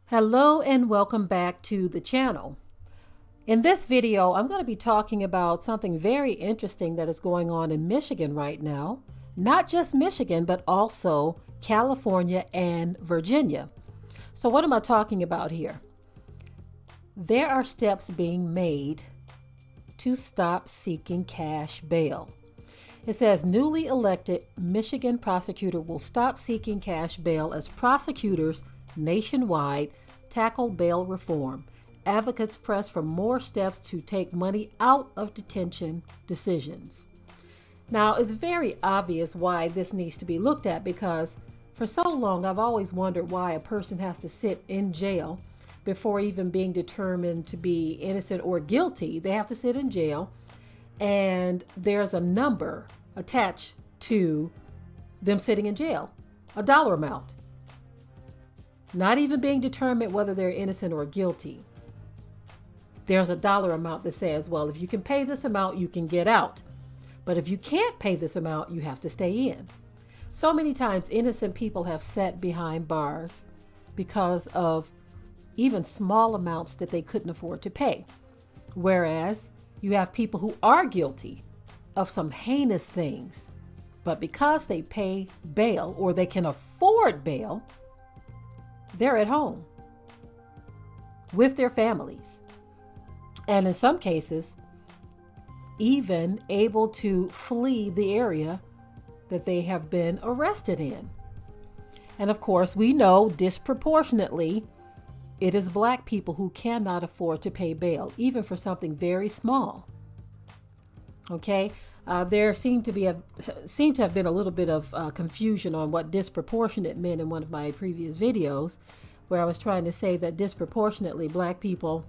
Hello and welcome back to the channel. In this video, I'm going to be talking about something very interesting that is going on in Michigan right now. Not just Michigan, but also California and Virginia. So what am I talking about here? There are steps being made to stop seeking cash bail. It says newly elected Michigan prosecutor will stop seeking cash bail as prosecutors nationwide tackle bail reform. Advocates press for more steps to take money out of detention decisions. Now, it's very obvious why this needs to be looked at, because for so long I've always wondered why a person has to sit in jail before even being determined to be innocent or guilty. They have to sit in jail, and there's a number attached to them sitting in jail, a dollar amount. Not even being determined whether they're innocent or guilty. There's a dollar amount that says, well, if you can pay this amount, you can get out. But if you can't pay this amount, you have to stay in. So many times innocent people have sat behind bars because of even small amounts that they couldn't afford to pay. Whereas you have people who are guilty of some heinous things, but because they pay bail or they can afford bail, they're at home with their families. And in some cases, even able to flee the area that they have been arrested in. And of course, we know disproportionately, it is Black people who cannot afford to pay bail, even for something very small. Okay? There seemed to have been a little bit of confusion on what disproportionate meant in one of my previous videos, where I was trying to say that disproportionately Black people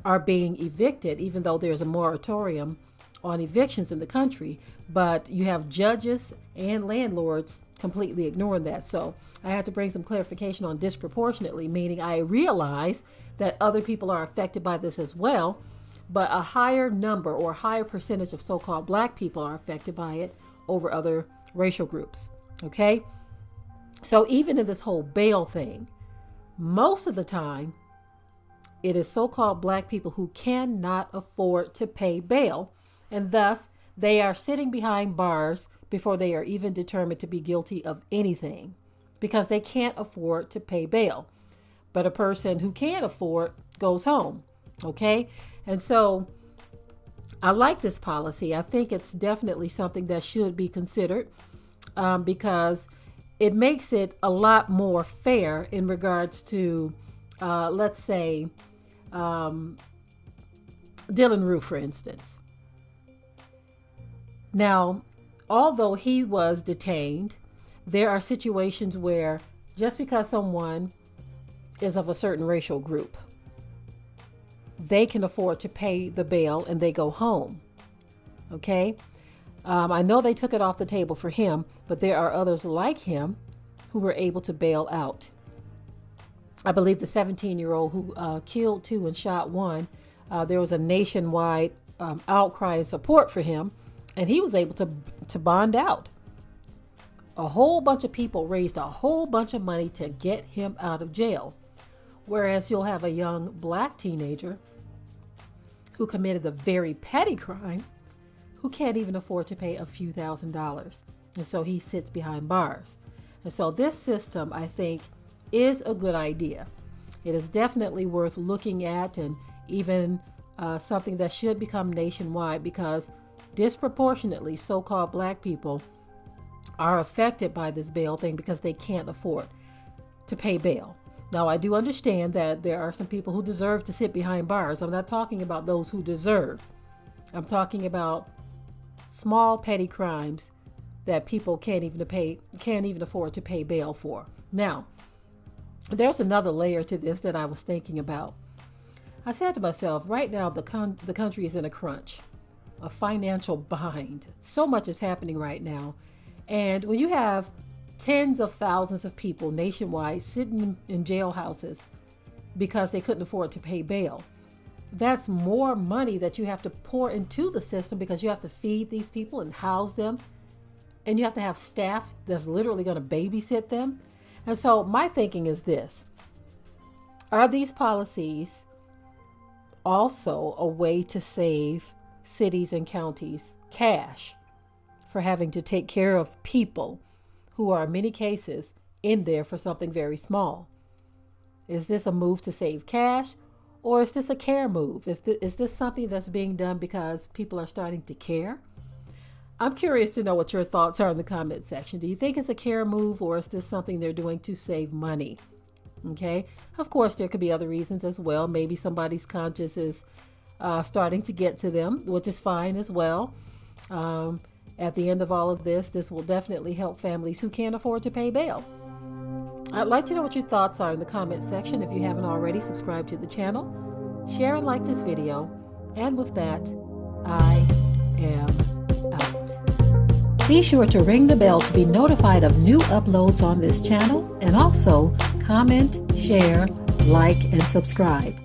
are being evicted, even though there's a moratorium on evictions in the country. But you have judges and landlords completely ignoring that. So I had to bring some clarification on disproportionately, meaning I realize that other people are affected by this as well, but a higher number or higher percentage of so-called Black people are affected by it over other racial groups. Okay? So even in this whole bail thing, most of the time, it is so-called Black people who cannot afford to pay bail, and thus they are sitting behind bars before they are even determined to be guilty of anything, because they can't afford to pay bail. But a person who can afford goes home. Okay? And so I like this policy. I think it's definitely something that should be considered because it makes it a lot more fair in regards to, let's say, Dylan Roof, for instance. Now, although he was detained, there are situations where just because someone is of a certain racial group, they can afford to pay the bail and they go home. Okay? I know they took it off the table for him, but there are others like him who were able to bail out. I believe the 17-year-old who killed 2 and shot 1, there was a nationwide outcry and support for him, and he was able to bond out. A whole bunch of people raised a whole bunch of money to get him out of jail. Whereas you'll have a young Black teenager who committed a very petty crime who can't even afford to pay a few $1,000s. And so he sits behind bars. And so this system, I think, is a good idea. It is definitely worth looking at, and even something that should become nationwide, because disproportionately so-called Black people are affected by this bail thing because they can't afford to pay bail. Now, I do understand that there are some people who deserve to sit behind bars. I'm not talking about those who deserve. I'm talking about small petty crimes that people can't even afford to pay bail for. Now, there's another layer to this that I was thinking about. I said to myself, right now the country is in a crunch. a financial bind. So much is happening right now. And when you have tens of thousands of people nationwide sitting in jailhouses because they couldn't afford to pay bail, that's more money that you have to pour into the system because you have to feed these people and house them. And you have to have staff that's literally going to babysit them. And so my thinking is this: are these policies also a way to save cities and counties cash for having to take care of people who are in many cases in there for something very small? Is this a move to save cash, or is this a care move? Is this something that's being done because people are starting to care? I'm curious to know what your thoughts are in the comment section. Do you think it's a care move, or is this something they're doing to save money? Okay. Of course, there could be other reasons as well. Maybe somebody's conscience is starting to get to them, which is fine as well. At the end of all of this will definitely help families who can't afford to pay bail. I'd like to know what your thoughts are in the comment section. If you haven't already, subscribe to the channel, share and like this video. And with that, I am out. Be sure to ring the bell to be notified of new uploads on this channel, and also comment, share, like, and subscribe.